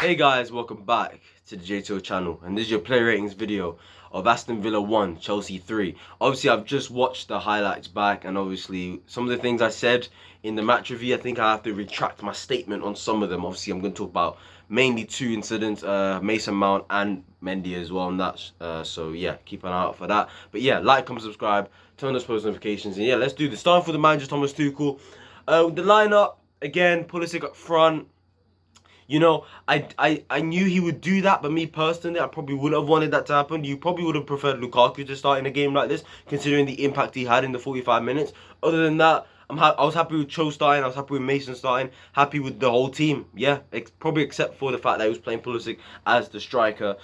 Hey guys, welcome back to the JTO channel, and this is your player ratings video of Aston Villa 1, Chelsea 3. Obviously, I've just watched the highlights back, and obviously some of the things I said in the match review, I think I have to retract my statement on some of them. Obviously, I'm going to talk about mainly two incidents, Mason Mount and Mendy as well, and that's, so yeah, keep an eye out for that. But yeah, like, comment, subscribe, turn on those post notifications, and yeah, let's do this. Starting for the manager, Thomas Tuchel. The lineup, again, Pulisic up front. You know, I knew he would do that, but me personally, I probably wouldn't have wanted that to happen. You probably would have preferred Lukaku to start in a game like this, considering the impact he had in the 45 minutes. Other than that, I was happy with Cho starting, I was happy with Mason starting, happy with the whole team. Yeah, probably except for the fact that he was playing Pulisic as the striker.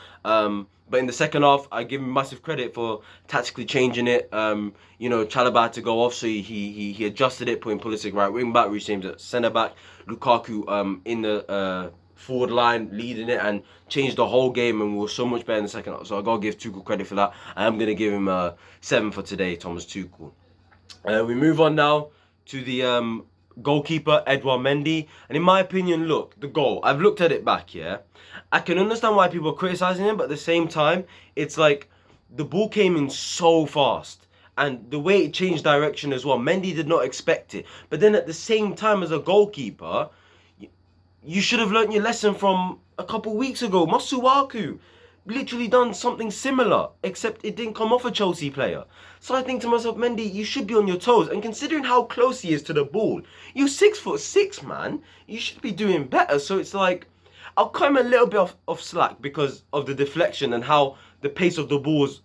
But in the second half, I give him massive credit for tactically changing it. You know, Chalobah had to go off, so he adjusted it, putting Pulisic right wing back, Rhys James at centre back, Lukaku in the forward line leading it, and changed the whole game, and we were so much better in the second half. So I gotta give Tuchel credit for that. I am gonna give him a 7 for today, Thomas Tuchel. We move on now to the goalkeeper, Edouard Mendy. And in my opinion, look, the goal, I've looked at it back, yeah? I can understand why people are criticising him, but at the same time, it's like the ball came in so fast. And the way it changed direction as well, Mendy did not expect it. But then at the same time, as a goalkeeper, you should have learnt your lesson from a couple weeks ago. Masuaku literally done something similar, except it didn't come off a Chelsea player. So I think to myself, Mendy, you should be on your toes. And considering how close he is to the ball, you're 6'6", man. You should be doing better. So it's like, I'll cut him a little bit of slack because of the deflection and how the pace of the ball was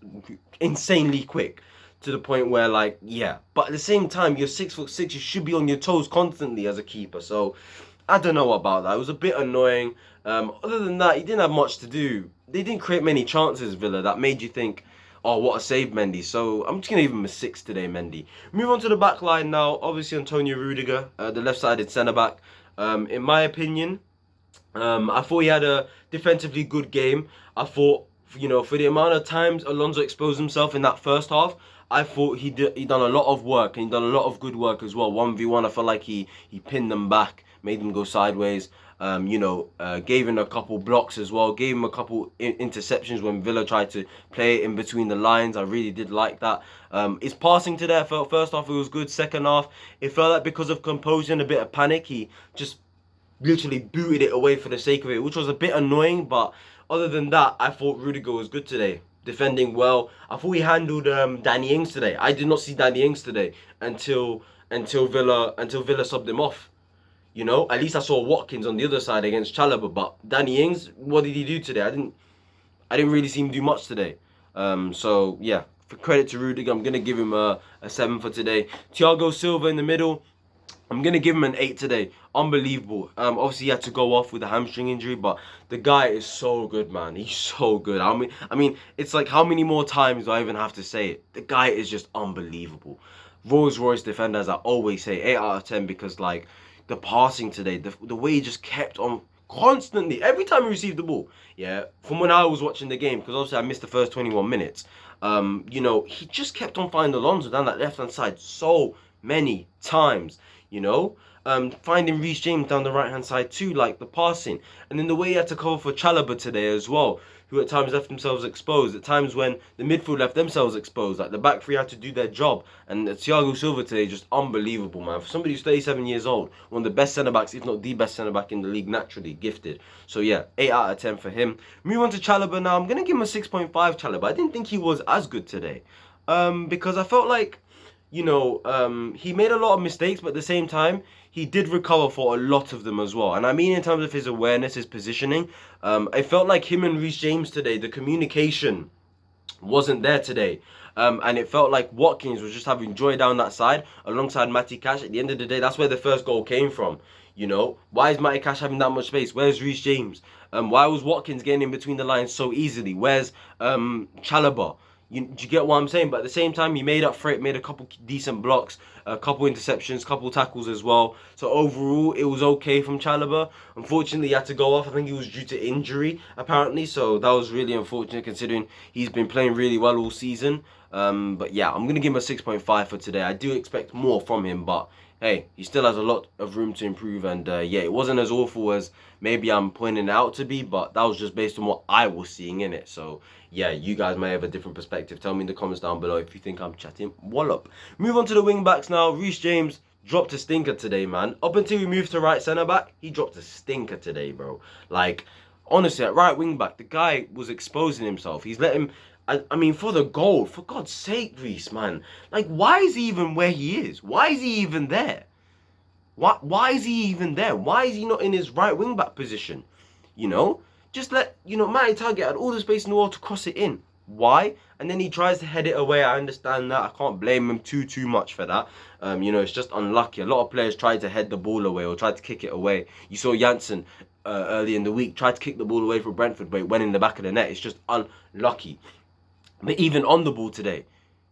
insanely quick. To the point where, like, yeah. But at the same time, you're 6'6", you should be on your toes constantly as a keeper. So I don't know about that. It was a bit annoying. Other than that, he didn't have much to do. They didn't create many chances, Villa, that made you think, oh, what a save, Mendy. So I'm just going to give him a 6 today, Mendy. Move on to the back line now. Obviously, Antonio Rudiger, the left-sided centre-back. In my opinion, I thought he had a defensively good game. I thought, you know, for the amount of times Alonso exposed himself in that first half, I thought he done a lot of work, and he done a lot of good work as well. 1v1, I felt like he pinned them back, made them go sideways. You know, gave him a couple blocks as well, gave him a couple interceptions when Villa tried to play it in between the lines. I really did like that. His passing today, I felt first half it was good. Second half, it felt like because of composure and a bit of panic, he just literally booted it away for the sake of it, which was a bit annoying. But other than that, I thought Rudiger was good today, defending well. I thought he handled Danny Ings today. I did not see Danny Ings today until Villa subbed him off. You know, at least I saw Watkins on the other side against Chalobah, but Danny Ings, what did he do today? I didn't really see him do much today. So yeah, for credit to Rudiger, I'm gonna give him a 7 for today. Thiago Silva in the middle, I'm going to give him an 8 today. Unbelievable. Obviously, he had to go off with a hamstring injury, but the guy is so good, man. He's so good. I mean, it's like, how many more times do I even have to say it? The guy is just unbelievable. Rolls Royce defender, as I always say, 8 out of 10, because, like, the passing today, the way he just kept on constantly, every time he received the ball, yeah, from when I was watching the game, because obviously I missed the first 21 minutes, you know, he just kept on finding Alonso down that left-hand side so many times. You know, finding Rhys James down the right-hand side too, like the passing. And then the way he had to cover for Chalobah today as well, who at times left themselves exposed. At times when the midfield left themselves exposed, like the back three had to do their job. And Thiago Silva today, just unbelievable, man. For somebody who's 37 years old, one of the best centre-backs, if not the best centre-back in the league, naturally gifted. So yeah, 8 out of 10 for him. Move on to Chalobah now. I'm going to give him a 6.5 Chalobah. I didn't think he was as good today. Because I felt like, you know, he made a lot of mistakes, but at the same time, he did recover for a lot of them as well. And I mean in terms of his awareness, his positioning, I felt like him and Rhys James today, the communication wasn't there today. And it felt like Watkins was just having joy down that side alongside Matty Cash. At the end of the day, that's where the first goal came from. You know, why is Matty Cash having that much space? Where's Rhys James? Why was Watkins getting in between the lines so easily? Where's Chalobah? Do you get what I'm saying? But at the same time, he made up for it, made a couple decent blocks, a couple interceptions, couple tackles as well. So overall, it was okay from Chalobah. Unfortunately, he had to go off. I think he was due to injury, apparently. So that was really unfortunate, considering he's been playing really well all season. But yeah, I'm going to give him a 6.5 for today. I do expect more from him, but hey, he still has a lot of room to improve. And yeah, it wasn't as awful as maybe I'm pointing it out to be, but that was just based on what I was seeing in it. So yeah, you guys may have a different perspective. Tell me in the comments down below if you think I'm chatting wallop. Move on to the wing backs now. Rhys James dropped a stinker today, man. Up until he moved to right centre back, he dropped a stinker today, bro. Like, honestly, at right wing back, the guy was exposing himself. He's let him. I mean, for the goal, for God's sake, Rhys, man. Like, why is he even where he is? Why is he even there? Why is he even there? Why is he not in his right wing back position? You know, just let Matty Target had all the space in the world to cross it in. Why? And then he tries to head it away. I understand that. I can't blame him too much for that. It's just unlucky. A lot of players tried to head the ball away or tried to kick it away. You saw Janssen early in the week tried to kick the ball away for Brentford, but it went in the back of the net. It's just unlucky. But even on the ball today,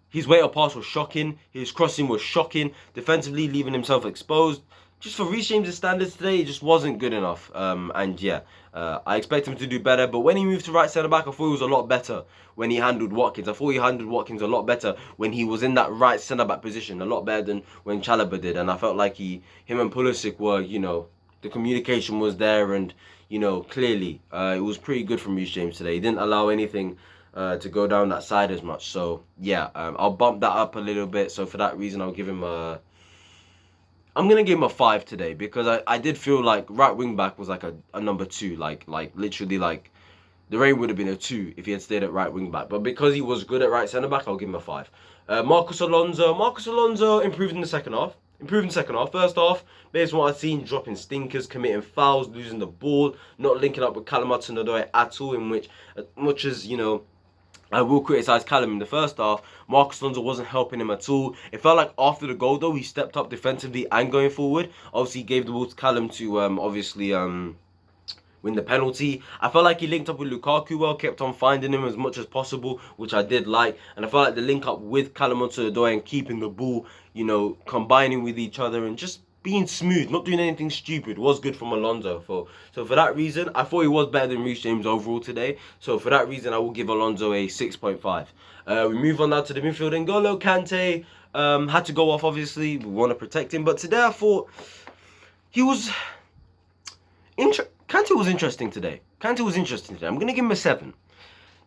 his weight of pass was shocking. His crossing was shocking. Defensively, leaving himself exposed. Just for Rhys James' standards today, it just wasn't good enough. And yeah, I expect him to do better. But when he moved to right centre-back, I thought he was a lot better when he handled Watkins. I thought he handled Watkins a lot better when he was in that right centre-back position. A lot better than when Chalobah did. And I felt like him and Pulisic were, the communication was there. And, clearly, it was pretty good from Rhys James today. He didn't allow anything to go down that side as much. So yeah, I'll bump that up a little bit. So for that reason, I'll give him I'm gonna give him a 5 today, because I did feel like right wing back was like a number 2, like literally, like the rating would have been a 2 if he had stayed at right wing back. But because he was good at right centre back, I'll give him a 5. Marcus Alonso improved in the second half. First half, based on what I've seen, dropping stinkers, committing fouls, losing the ball, not linking up with Carla Muttenberg at all. In which, as much as I will criticise Callum in the first half, Marcus Alonso wasn't helping him at all. It felt like after the goal, though, he stepped up defensively and going forward. Obviously, he gave the ball to Callum to win the penalty. I felt like he linked up with Lukaku well, kept on finding him as much as possible, which I did like. And I felt like the link up with Carla Muttenberg and keeping the ball, combining with each other and just being smooth, not doing anything stupid, was good from Alonso. So for that reason, I thought he was better than Rhys James overall today. So for that reason, I will give Alonso a 6.5. We move on now to the midfield. N'Golo Kante had to go off, obviously. We want to protect him. But today I thought he was... Kante was interesting today. I'm going to give him a 7.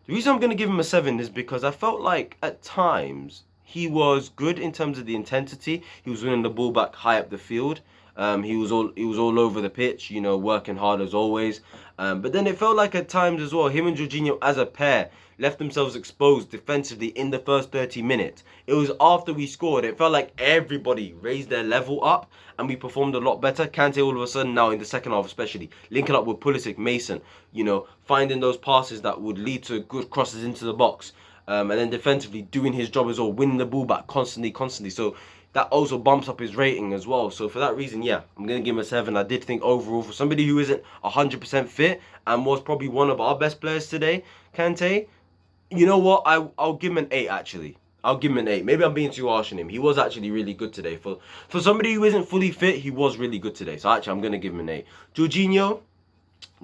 The reason I'm going to give him a 7 is because I felt like at times he was good in terms of the intensity. He was winning the ball back high up the field. He was all over the pitch, working hard as always. But then it felt like at times as well, him and Jorginho as a pair left themselves exposed defensively in the first 30 minutes. It was after we scored, it felt like everybody raised their level up and we performed a lot better. Kante all of a sudden now in the second half especially, linking up with Pulisic, Mason, finding those passes that would lead to good crosses into the box. And then defensively doing his job as well, winning the ball back constantly. So that also bumps up his rating as well. So for that reason, yeah, I'm going to give him a 7. I did think overall, for somebody who isn't 100% fit and was probably one of our best players today, Kante, you know what? I'll give him an 8 actually. I'll give him an 8. Maybe I'm being too harsh on him. He was actually really good today. For somebody who isn't fully fit, he was really good today. So actually, I'm going to give him an 8. Jorginho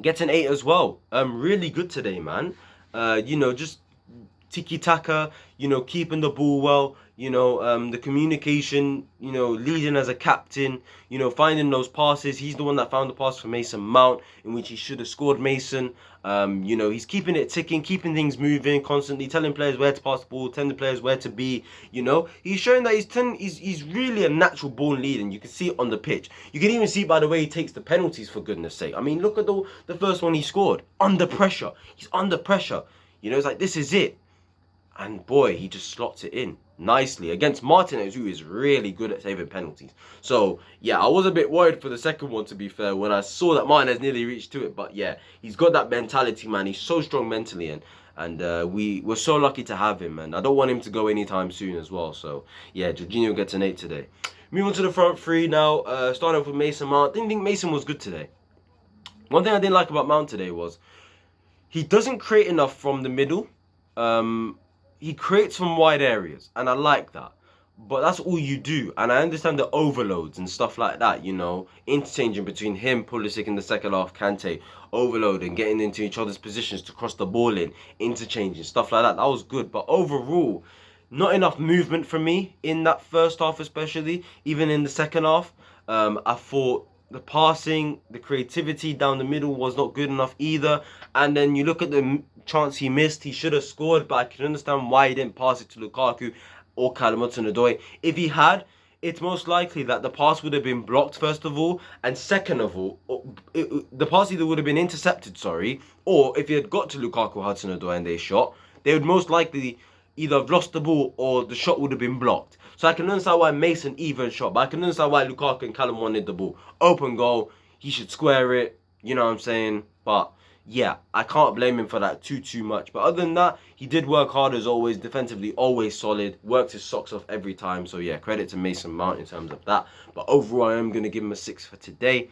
gets an 8 as well. Really good today, man. Just tiki-taka, keeping the ball well, the communication, leading as a captain, finding those passes. He's the one that found the pass for Mason Mount, in which he should have scored Mason. He's keeping it ticking, keeping things moving constantly, telling players where to pass the ball, telling the players where to be, He's showing that he's really a natural born leader, and you can see it on the pitch. You can even see it by the way he takes the penalties, for goodness sake. I mean, look at the first one he scored. Under pressure. He's under pressure. It's like, this is it. And boy, he just slots it in nicely against Martinez, who is really good at saving penalties. So, yeah, I was a bit worried for the second one, to be fair, when I saw that Martinez nearly reached to it. But, yeah, he's got that mentality, man. He's so strong mentally. And we're so lucky to have him. And I don't want him to go anytime soon as well. So, yeah, Jorginho gets an 8 today. Moving on to the front three now. Starting off with Mason Mount. Didn't think Mason was good today. One thing I didn't like about Mount today was he doesn't create enough from the middle. He creates from wide areas, and I like that. But that's all you do. And I understand the overloads and stuff like that, interchanging between him, Pulisic in the second half, Kante, overloading, getting into each other's positions to cross the ball in, interchanging, stuff like that. That was good. But overall, not enough movement from me in that first half, especially even in the second half. I thought the passing, the creativity down the middle was not good enough either. And then you look at the chance he missed, he should have scored, but I can understand why he didn't pass it to Lukaku or Carla Muttenberg. If he had, it's most likely that the pass would have been blocked first of all, and second of all, the pass either would have been intercepted, or if he had got to Lukaku, Hudson-Odoi and they shot, they would most likely either have lost the ball or the shot would have been blocked. So I can understand why Mason even shot, but I can understand why Lukaku and Callum wanted the ball. Open goal, he should square it, you know what I'm saying? But yeah, I can't blame him for that too much. But other than that, he did work hard as always, defensively always solid, worked his socks off every time. So yeah, credit to Mason Mount in terms of that. But overall, I am going to give him a 6 for today.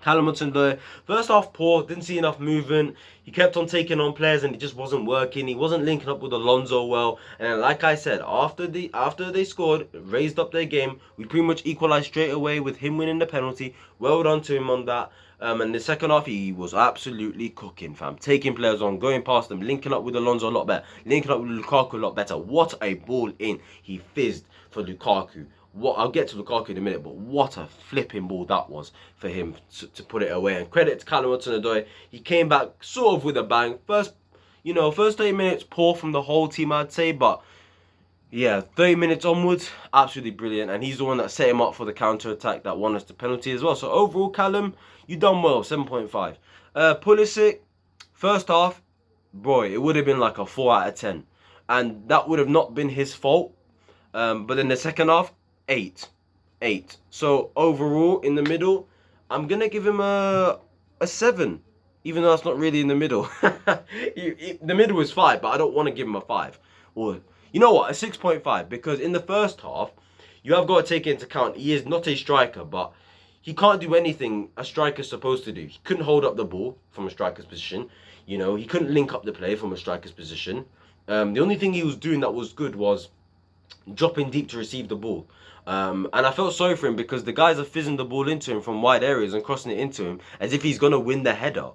Carla Muttenberg, first half poor, didn't see enough movement. He kept on taking on players and it just wasn't working. He wasn't linking up with Alonso well. And like I said, after they scored, raised up their game, we pretty much equalised straight away with him winning the penalty. Well done to him on that. And the second half, he was absolutely cooking, fam. Taking players on, going past them, linking up with Alonso a lot better, linking up with Lukaku a lot better. What a ball in. He fizzed for Lukaku. I'll get to Lukaku in a minute, but what a flipping ball that was for him to put it away. And credit to Carla Muttenberg, he came back sort of with a bang. First 30 minutes poor from the whole team, I'd say, but yeah, 30 minutes onwards, absolutely brilliant. And he's the one that set him up for the counter-attack that won us the penalty as well. So overall, Callum, you done well, 7.5. Pulisic, first half, boy, it would have been like a 4 out of 10. And that would have not been his fault. But then the second half, 8. So overall, in the middle, I'm going to give him a 7. Even though that's not really in the middle. The middle is 5, but I don't want to give him a 5. Or, you know what, a 6.5. Because in the first half, you have got to take into account, he is not a striker, but he can't do anything a striker's supposed to do. He couldn't hold up the ball from a striker's position. You know, he couldn't link up the play from a striker's position. The only thing he was doing that was good was dropping deep to receive the ball. And I felt sorry for him because the guys are fizzing the ball into him from wide areas and crossing it into him as if he's going to win the header.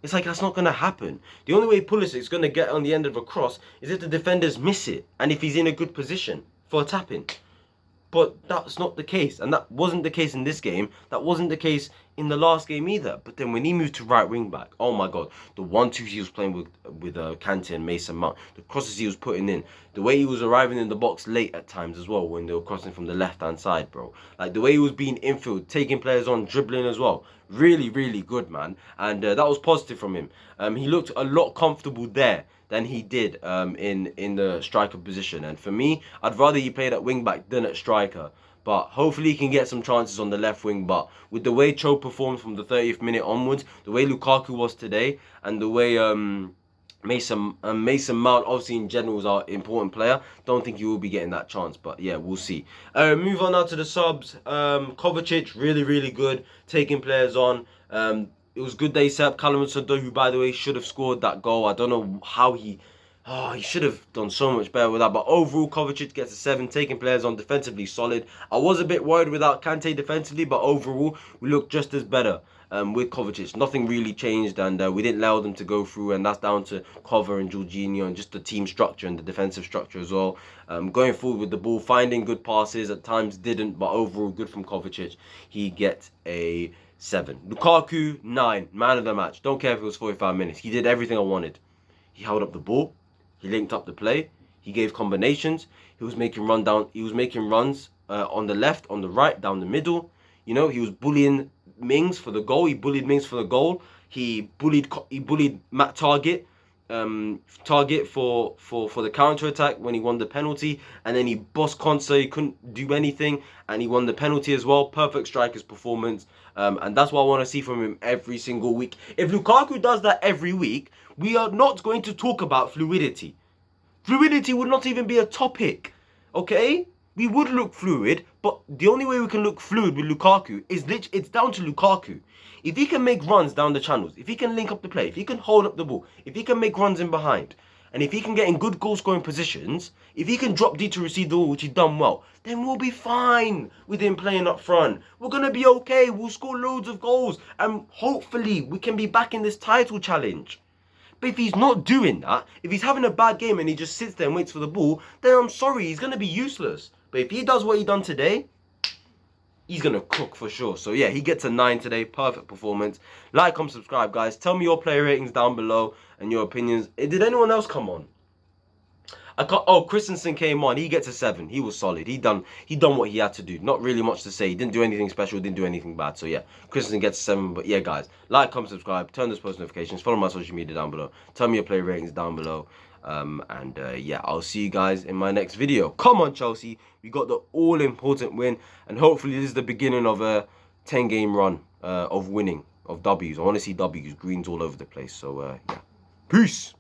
It's like, that's not going to happen. The only way Pulisic's going to get on the end of a cross is if the defenders miss it and if he's in a good position for a tap-in. But that's not the case, and that wasn't the case in this game. That wasn't the case in the last game either. But then when he moved to right wing back, oh my god, the 1-2 he was playing with Kante and Mason Mount, the crosses he was putting in, the way he was arriving in the box late at times as well when they were crossing from the left hand side, bro. Like the way he was being infield, taking players on, dribbling as well. Really, really good, man. And that was positive from him. He looked a lot comfortable there than he did in the striker position. And for me, I'd rather he played at wing back than at striker. But hopefully he can get some chances on the left wing. But with the way Cho performed from the 30th minute onwards, the way Lukaku was today, and the way Mason Mount, obviously in general, is our important player, don't think he will be getting that chance. But yeah, we'll see. Move on now to the subs. Kovacic, really, really good, taking players on. It was good that he set up Carla Muttenberg, who, by the way, should have scored that goal. I don't know how he should have done so much better with that. But overall, Kovacic gets a 7, taking players on, defensively solid. I was a bit worried without Kante defensively, but overall, we looked just as better with Kovacic. Nothing really changed, and we didn't allow them to go through, and that's down to Kova and Jorginho and just the team structure and the defensive structure as well. Going forward with the ball, finding good passes, at times didn't, but overall, good from Kovacic. He gets a 7. Lukaku, 9. Man of the match. Don't care if it was 45 minutes. He did everything I wanted. He held up the ball. He linked up the play. He gave combinations. He was making runs on the left, on the right, down the middle. You know, he was bullying Mings for the goal. He bullied Mings for the goal. He bullied Matt Target for the counter attack when he won the penalty, and then he bossed Kante. He couldn't do anything, and he won the penalty as well. Perfect striker's performance, and that's what I want to see from him every single week. If Lukaku does that every week, we are not going to talk about fluidity. Fluidity would not even be a topic, okay? We would look fluid, but the only way we can look fluid with Lukaku is it's down to Lukaku. If he can make runs down the channels, if he can link up the play, if he can hold up the ball, if he can make runs in behind, and if he can get in good goal-scoring positions, if he can drop deep to receive the ball, which he's done well, then we'll be fine with him playing up front. We're going to be okay. We'll score loads of goals, and hopefully we can be back in this title challenge. But if he's not doing that, if he's having a bad game and he just sits there and waits for the ball, then I'm sorry, he's going to be useless. But if he does what he done today, he's going to cook for sure. So yeah, he gets a 9 today. Perfect performance. Like, comment, subscribe, guys. Tell me your player ratings down below and your opinions. Did anyone else come on? Christensen came on. He gets a 7. He was solid. He done what he had to do. Not really much to say. He didn't do anything special. Didn't do anything bad. So yeah, Christensen gets a 7. But yeah, guys, like, comment, subscribe, turn those post notifications, follow my social media down below. Tell me your player ratings down below. Yeah, I'll see you guys in my next video. Come on, Chelsea. We got the all-important win. And hopefully this is the beginning of a 10-game run of winning, of W's. I want to see W's. Greens all over the place. So yeah. Peace.